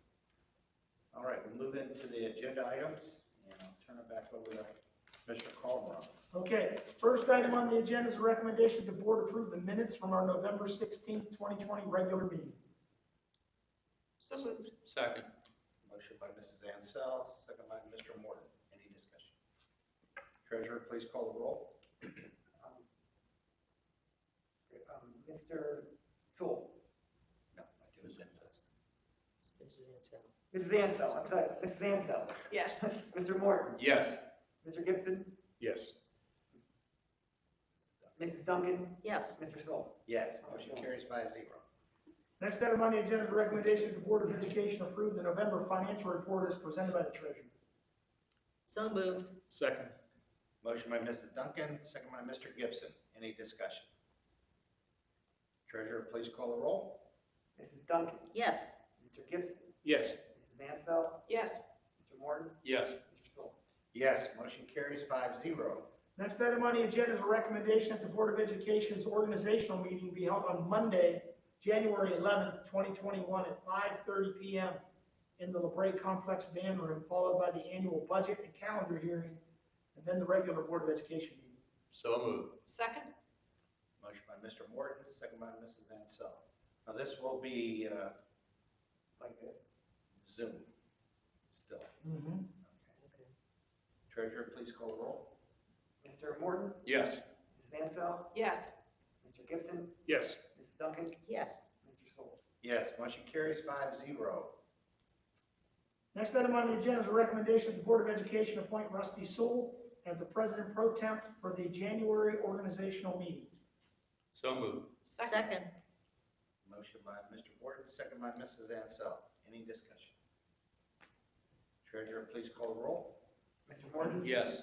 All right, we'll move into the agenda items, and I'll turn it back over to Mr. Calderon. Okay, first item on the agenda is a recommendation the board approve the minutes from our November 16th, 2020 regular meeting. So moved. Second. Motion by Mrs. Ansell, second by Mr. Morton. Any discussion? Treasurer, please call the roll. Mr. Sewell. No, I do insist. Mrs. Ansel. Mrs. Ansell, I'm sorry, Mrs. Ansell. Yes. Mr. Morton. Yes. Mr. Gibson. Yes. Mrs. Duncan. Yes. Mr. Sewell. Yes, motion carries 5-0. Next item on the agenda is a recommendation the Board of Education approve the November financial report as presented by the treasurer. So moved. Second. Motion by Mrs. Duncan, second by Mr. Gibson. Any discussion? Treasurer, please call the roll. Mrs. Duncan. Yes. Mr. Gibson. Yes. Mrs. Ansell. Yes. Mr. Morton. Yes. Mr. Sewell. Yes, motion carries 5-0. Next item on the agenda is a recommendation that the Board of Education's organizational meeting be held on Monday, January 11th, 2021 at 5:30 p.m. in the LeBray Complex Band Room, followed by the annual budget and calendar hearing, and then the regular Board of Education meeting. So moved. Second. Motion by Mr. Morton, second by Mrs. Ansell. Now, this will be Like this. Zoom still. Mm-hmm. Okay. Treasurer, please call the roll. Mr. Morton. Yes. Mrs. Ansell. Yes. Mr. Gibson. Yes. Mrs. Duncan. Yes. Mr. Sewell. Yes, motion carries 5-0. Next item on the agenda is a recommendation that the Board of Education appoint Rusty Sewell as the President Pro Temp for the January organizational meeting. So moved. Second. Motion by Mr. Morton, second by Mrs. Ansell. Any discussion? Treasurer, please call the roll. Mr. Morton. Yes.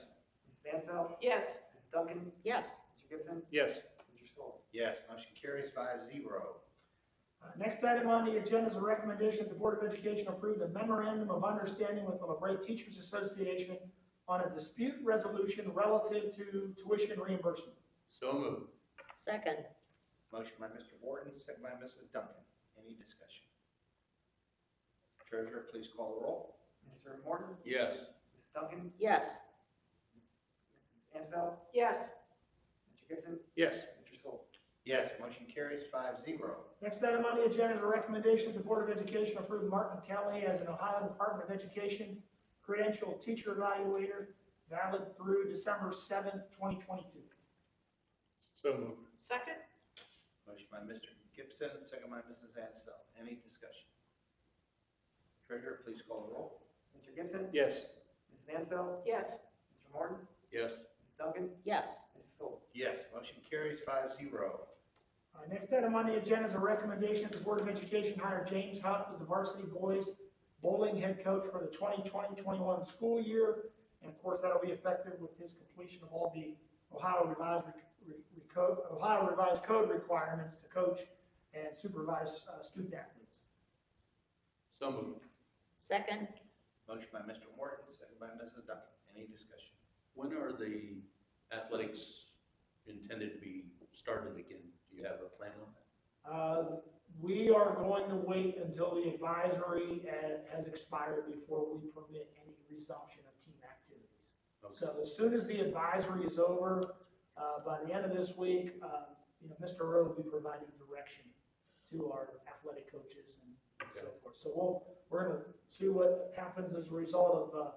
Mrs. Ansell. Yes. Mrs. Duncan. Yes. Mr. Gibson. Yes. Mr. Sewell. Yes, motion carries 5-0. Next item on the agenda is a recommendation that the Board of Education approve the memorandum of understanding with the LeBray Teachers Association on a dispute resolution relative to tuition reimbursement. So moved. Second. Motion by Mr. Morton, second by Mrs. Duncan. Any discussion? Treasurer, please call the roll. Mr. Morton. Yes. Mrs. Duncan. Yes. Mrs. Ansell. Yes. Mr. Gibson. Yes. Mr. Sewell. Yes, motion carries 5-0. Next item on the agenda is a recommendation that the Board of Education approve Martin Kelly as an Ohio Department of Education credentialed teacher evaluator, valid through December 7th, 2022. So moved. Second. Motion by Mr. Gibson, second by Mrs. Ansell. Any discussion? Treasurer, please call the roll. Mr. Gibson. Yes. Mrs. Ansell. Yes. Mr. Morton. Yes. Mrs. Duncan. Yes. Mrs. Sewell. Yes, motion carries 5-0. Next item on the agenda is a recommendation that the Board of Education hire James Huff as the varsity boys bowling head coach for the 2020-21 school year. And of course, that'll be effective with his completion of all the Ohio Revised Code requirements to coach and supervise student athletes. So moved. Second. Motion by Mr. Morton, second by Mrs. Duncan. Any discussion? When are the athletics intended to be started again? Do you have a plan on that? We are going to wait until the advisory has expired before we permit any resumption of team activities. Okay. So as soon as the advisory is over, By the end of this week, Mr. Earl will be providing direction to our athletic coaches and so forth. So we're going to see what happens as a result of,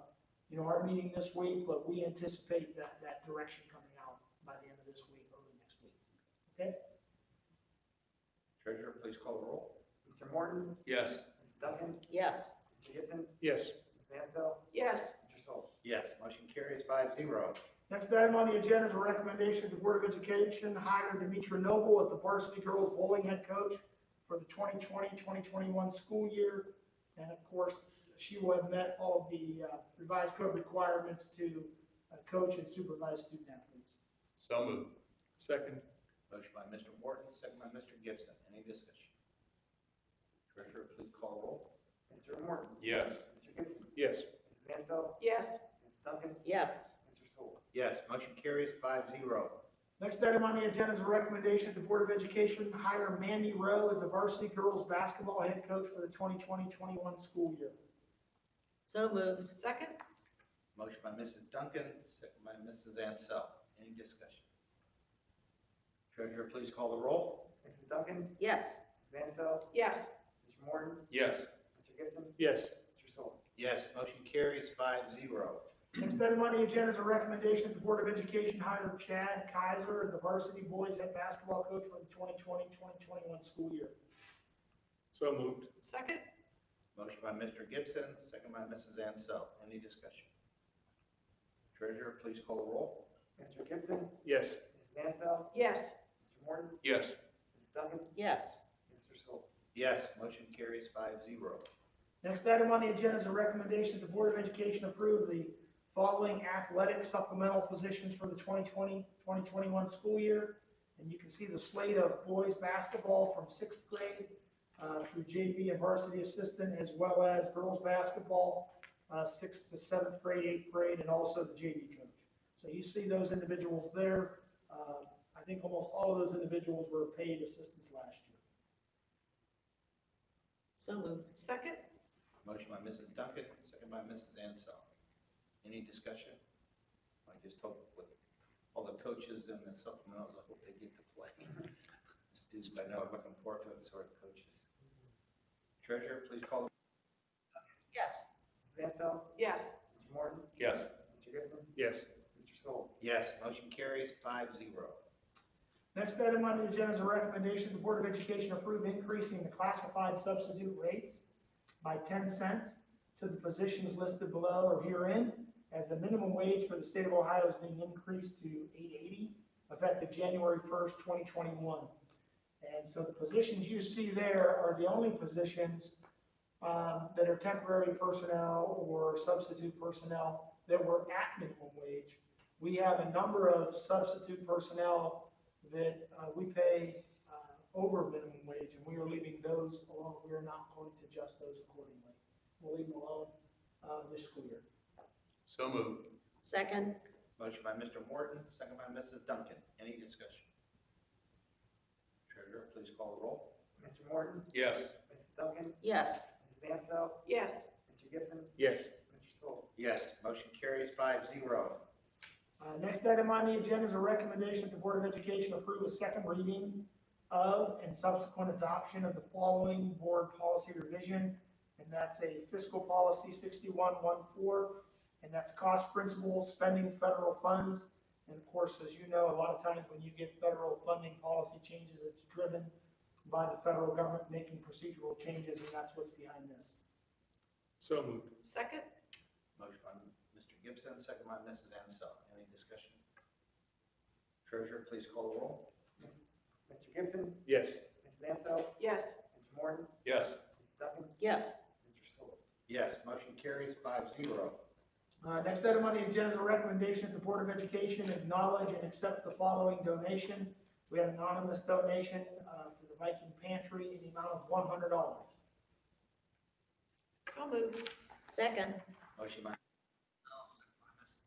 our meeting this week, but we anticipate that direction coming out by the end of this week, early next week. Okay? Treasurer, please call the roll. Mr. Morton? Yes. Mrs. Duncan? Yes. Mr. Gibson? Yes. Ms. Mansell? Yes. Mr. Solly? Yes, motion carries 5-0. Next item on the agenda is a recommendation to the Board of Education hire Demetra Noble as the varsity girls bowling head coach for the 2020-2021 school year. And of course, she will have met all of the revised code requirements to coach and supervise student athletes. So moved. Second. Motion by Mr. Morton, second by Mr. Gibson. Any discussion? Treasurer, please call the roll. Mr. Morton? Yes. Mr. Gibson? Yes. Mrs. Mansell? Yes. Mrs. Duncan? Yes. Mr. Solly? Yes, motion carries 5-0. Next item on the agenda is a recommendation to the Board of Education hire Mandy Rowe as the varsity girls basketball head coach for the 2020-21 school year. So moved. Second? Motion by Mrs. Duncan, second by Mrs. Ansell. Any discussion? Treasurer, please call the roll. Mrs. Duncan? Yes. Ms. Mansell? Yes. Mr. Morton? Yes. Mr. Gibson? Yes. Mr. Solly? Yes, motion carries 5-0. Next item on the agenda is a recommendation that the Board of Education hire Chad Kaiser as the varsity boys head basketball coach for the 2020-2021 school year. So moved. Second? Motion by Mr. Gibson, second by Mrs. Ansell. Any discussion? Treasurer, please call the roll. Mr. Gibson? Yes. Mrs. Mansell? Yes. Mr. Morton? Yes. Mrs. Duncan? Yes. Mr. Solly? Yes, motion carries 5-0. Next item on the agenda is a recommendation the Board of Education approve the following athletic supplemental positions for the 2020-2021 school year. And you can see the slate of boys basketball from 6th grade through JV and varsity assistant, as well as girls basketball, 6th to 7th grade, 8th grade, and also the JV coach. So you see those individuals there. I think almost all of those individuals were paid assistants last year. So moved. Second? Motion by Mrs. Duncan, second by Mrs. Ansell. Any discussion? I just hope with all the coaches and the supplementals, I hope they get to play. The students I know are looking forward to it, so are the coaches. Treasurer, please call the Yes. Mrs. Mansell? Yes. Mr. Morton? Yes. Mr. Gibson? Yes. Mr. Solly? Yes, motion carries 5-0. Next item on the agenda is a recommendation the Board of Education approve increasing the classified substitute rates by 10 cents to the positions listed below or herein, as the minimum wage for the state of Ohio is being increased to $8.80 effective January 1st, 2021. And so the positions you see there are the only positions that are temporary personnel or substitute personnel that were at minimum wage. We have a number of substitute personnel that we pay over minimum wage, and we are leaving those alone. We are not going to adjust those accordingly. We'll leave them alone this school year. So moved. Second? Motion by Mr. Morton, second by Mrs. Duncan. Any discussion? Treasurer, please call the roll. Mr. Morton? Yes. Mrs. Duncan? Yes. Mrs. Mansell? Yes. Mr. Gibson? Yes. Mr. Solly? Yes, motion carries 5-0. Next item on the agenda is a recommendation that the Board of Education approve a second reading of and subsequent adoption of the following board policy revision. And that's a fiscal policy 6114, and that's cost principle spending federal funds. And of course, as you know, a lot of times when you get federal funding policy changes, it's driven by the federal government making procedural changes, and that's what's behind this. So moved. Second? Motion by Mr. Gibson, second by Mrs. Ansell. Any discussion? Treasurer, please call the roll. Mr. Gibson? Yes. Mrs. Mansell? Yes. Mr. Morton? Yes. Mrs. Duncan? Yes. Mr. Solly? Yes, motion carries 5-0. Next item on the agenda is a recommendation that the Board of Education acknowledge and accept the following donation. We had an anonymous donation for the Viking Pantry in the amount of $100. So moved. Second? Motion by Mrs.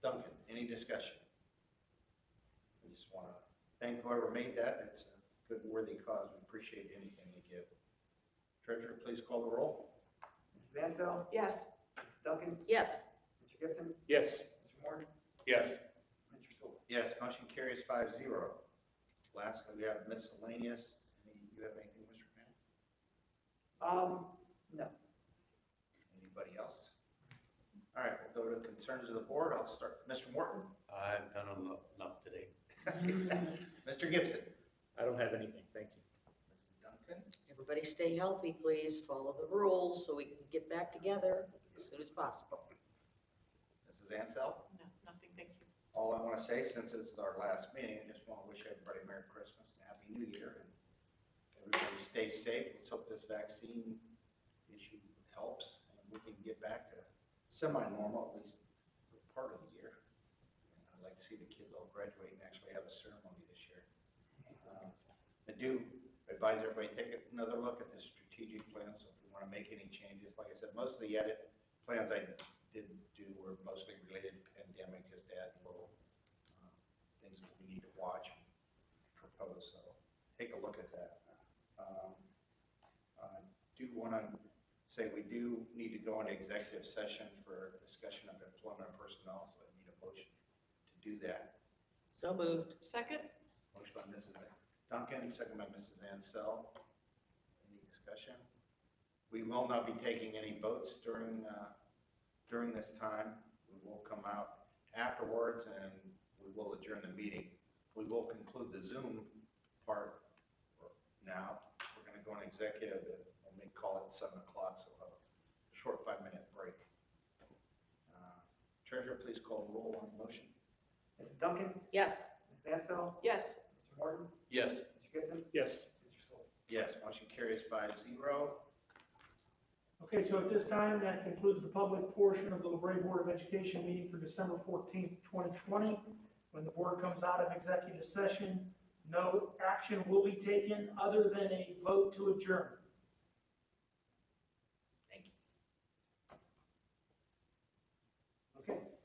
Duncan. Any discussion? We just want to thank whoever made that. It's a good, worthy cause. We appreciate anything they give. Treasurer, please call the roll. Mrs. Mansell? Yes. Mrs. Duncan? Yes. Mr. Gibson? Yes. Mr. Morton? Yes. Mr. Solly? Yes, motion carries 5-0. Lastly, we have miscellaneous. You have anything, Mr. Grant? No. Anybody else? All right, we'll go to concerns of the board. I'll start, Mr. Morton. I've done enough today. Mr. Gibson. I don't have anything, thank you. Mrs. Duncan. Everybody stay healthy, please. Follow the rules so we can get back together as soon as possible. Mrs. Ansel. No, nothing, thank you. All I want to say, since it's our last meeting, I just want to wish everybody Merry Christmas and Happy New Year. And everybody stay safe. Let's hope this vaccine issue helps and we can get back to semi-normal, at least for part of the year. And I'd like to see the kids all graduate and actually have a ceremony this year. I do advise everybody take another look at the strategic plan. So if we want to make any changes, like I said, most of the edit plans I did do were mostly related to pandemic, just to add little things that we need to watch and propose. So take a look at that. I do want to say we do need to go into executive session for discussion of employment and personnel, so I need a motion to do that. So moved. Second? Motion by Mrs. Duncan, second by Mrs. Ansell. Any discussion? We will not be taking any votes during this time. We will come out afterwards and we will adjourn the meeting. We will conclude the Zoom part now. We're going to go on executive, and we call it 7 o'clock, so we'll have a short 5-minute break. Treasurer, please call the roll on the motion. Mrs. Duncan? Yes. Mrs. Ansel? Yes. Mr. Morton? Yes. Mr. Gibson? Yes. Mr. Sewell? Yes, motion carries 5-0. Okay, so at this time, that concludes the public portion of the LaBrie Board of Education meeting for December 14th, 2020. When the board comes out of executive session, no action will be taken other than a vote to adjourn.